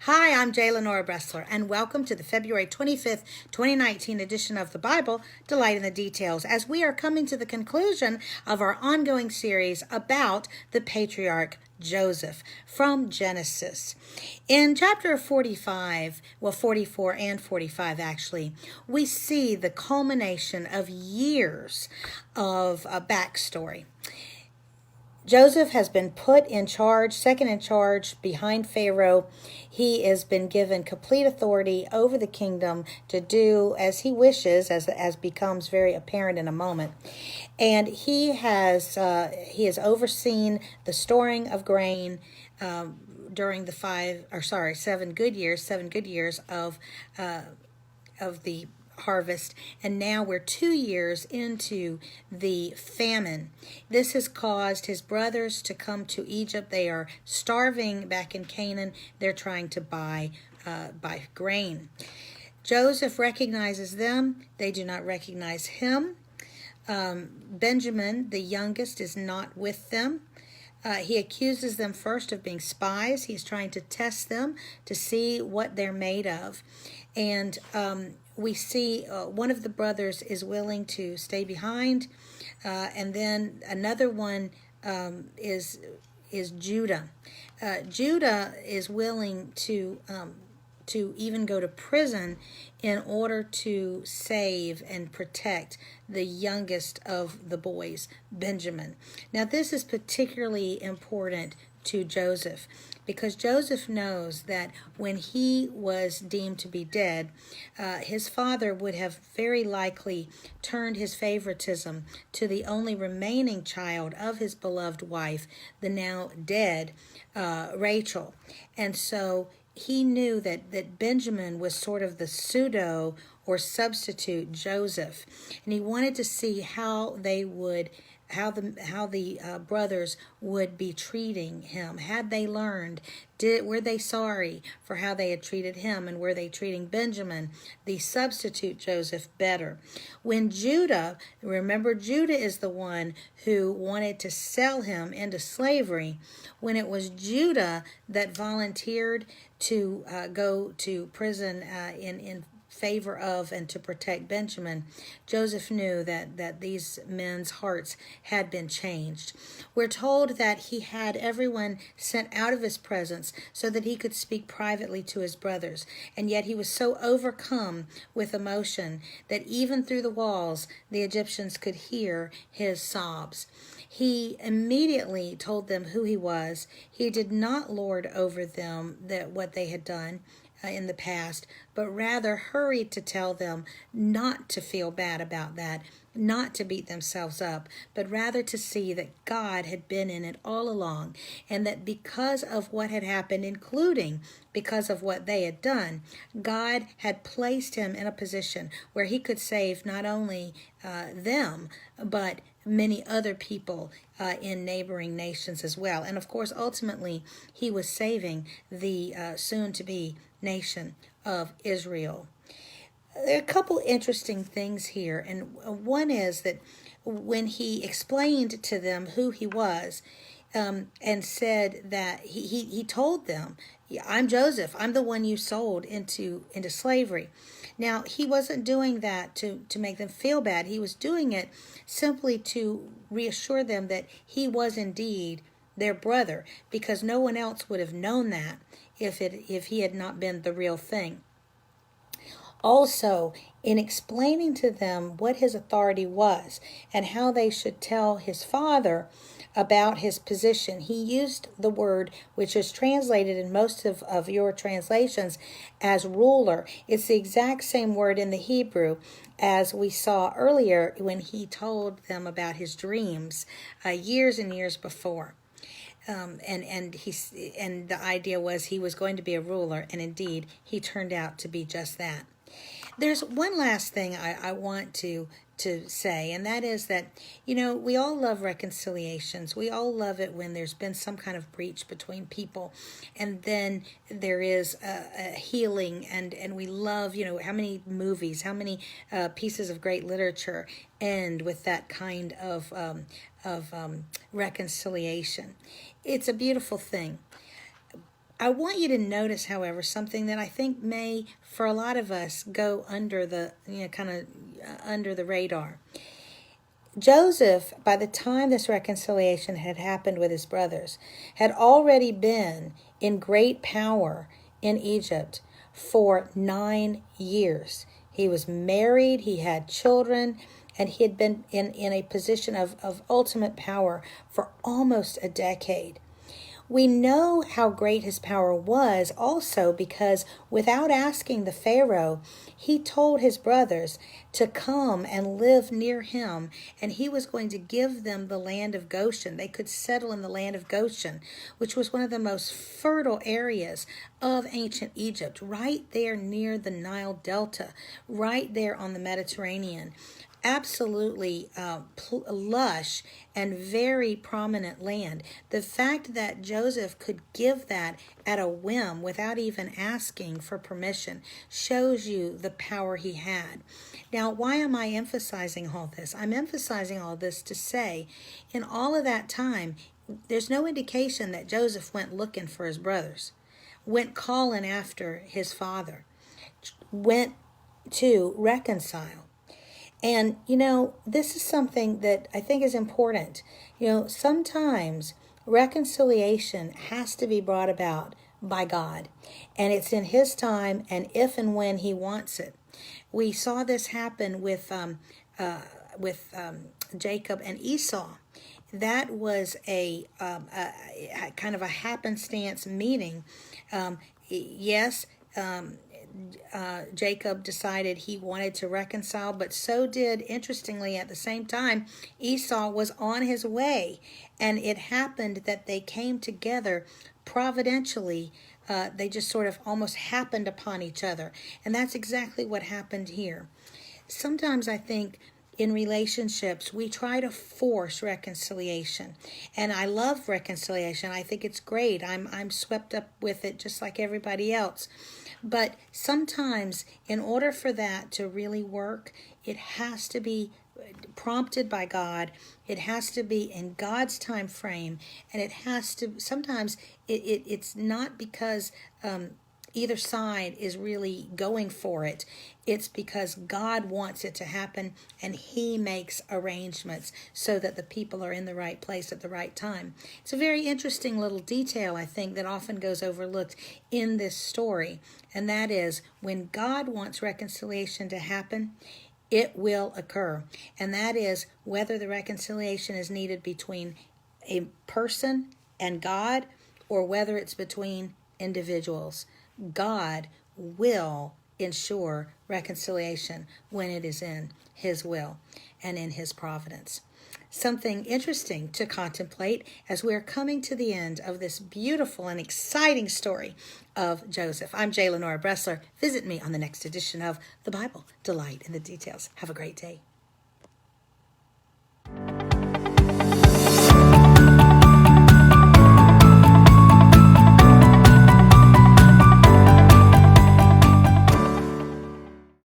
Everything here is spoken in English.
Hi, I'm Jay Lenora Bressler, and welcome to the February 25th, 2019 edition of the Bible, Delight in the Details, as we are coming to the conclusion of our ongoing series about the patriarch Joseph from Genesis. In chapter 45, 44 and 45 actually, we see the culmination of years of a backstory. Joseph has been put in charge, second in charge behind Pharaoh. He has been given complete authority over the kingdom to do as he wishes, as becomes very apparent in a moment. And he has overseen the storing of grain during the 7 good years of the harvest, and now we're 2 years into the famine. This has caused his brothers to come to Egypt. They are starving back in Canaan. They're trying to buy grain. Joseph recognizes them. They do not recognize him. Benjamin, the youngest, is not with them. He accuses them first of being spies. He's trying to test them to see what they're made of. And we see one of the brothers is willing to stay behind, and then another one is Judah. Judah is willing to even go to prison in order to save and protect the youngest of the boys, Benjamin. Now, this is particularly important to Joseph, because Joseph knows that when he was deemed to be dead, his father would have very likely turned his favoritism to the only remaining child of his beloved wife, the now dead Rachel. And so he knew that Benjamin was sort of the pseudo or substitute Joseph, and he wanted to see how they would how the brothers would be treating him. Had they learned? Were they sorry for how they had treated him, and were they treating Benjamin, the substitute Joseph, better? When Judah, remember, Judah is the one who wanted to sell him into slavery. When it was Judah that volunteered to go to prison in favor of and to protect Benjamin, Joseph knew that these men's hearts had been changed. We're told that he had everyone sent out of his presence so that he could speak privately to his brothers, and yet he was so overcome with emotion that even through the walls the Egyptians could hear his sobs. He immediately told them who he was. He did not lord over them what they had done in the past, but rather hurried to tell them not to feel bad about that, not to beat themselves up, but rather to see that God had been in it all along, and that because of what had happened, including because of what they had done, God had placed him in a position where he could save not only them, but many other people in neighboring nations as well. And of course, ultimately, he was saving the soon-to-be nation of Israel. There are a couple interesting things here, and one is that when he explained to them who he was, and said that he told them, I'm Joseph, I'm the one you sold into slavery. Now, he wasn't doing that to make them feel bad. He was doing it simply to reassure them that he was indeed their brother, because no one else would have known that if he had not been the real thing. Also, in explaining to them what his authority was and how they should tell his father about his position, he used the word which is translated in most of your translations as ruler. It's the exact same word in the Hebrew as we saw earlier when he told them about his dreams years and years before. And the idea was he was going to be a ruler, and indeed he turned out to be just that. There's one last thing I want to say, and that is that, we all love reconciliations. We all love it when there's been some kind of breach between people, and then there is a healing, and we love, how many movies, how many pieces of great literature end with that kind of reconciliation. It's a beautiful thing. I want you to notice, however, something that I think may, for a lot of us, go under the, kind of under the radar. Joseph, by the time this reconciliation had happened with his brothers, had already been in great power in Egypt for 9 years. He was married, he had children, and he had been in a position of ultimate power for almost a decade. We know how great his power was also because without asking the Pharaoh, he told his brothers to come and live near him, and he was going to give them the land of Goshen. They could settle in the land of Goshen, which was one of the most fertile areas of ancient Egypt, right there near the Nile Delta, right there on the Mediterranean. Absolutely lush and very prominent land. The fact that Joseph could give that at a whim without even asking for permission shows you the power he had. Now, why am I emphasizing all this? I'm emphasizing all this to say, in all of that time, there's no indication that Joseph went looking for his brothers, went calling after his father, went to reconcile. And, this is something that I think is important. Sometimes reconciliation has to be brought about by God, and it's in his time and if and when he wants it. We saw this happen with Jacob and Esau. That was a kind of a happenstance meeting. Yes, Jacob decided he wanted to reconcile, but so did, interestingly, at the same time, Esau was on his way, and it happened that they came together providentially. They just sort of almost happened upon each other, and that's exactly what happened here. Sometimes I think in relationships, we try to force reconciliation. And I love reconciliation. I think it's great. I'm swept up with it just like everybody else. But sometimes, in order for that to really work, it has to be prompted by God. It has to be in God's time frame. And it has to, sometimes it's not because either side is really going for it. It's because God wants it to happen, and he makes arrangements so that the people are in the right place at the right time. It's a very interesting little detail, I think, that often goes overlooked in this story, and that is when God wants reconciliation to happen, it will occur. And that is whether the reconciliation is needed between a person and God or whether it's between individuals. God will ensure reconciliation when it is in his will and in his providence. Something interesting to contemplate as we're coming to the end of this beautiful and exciting story of Joseph. I'm J. Lenora Bressler. Visit me on the next edition of The Bible. Delight in the details. Have a great day.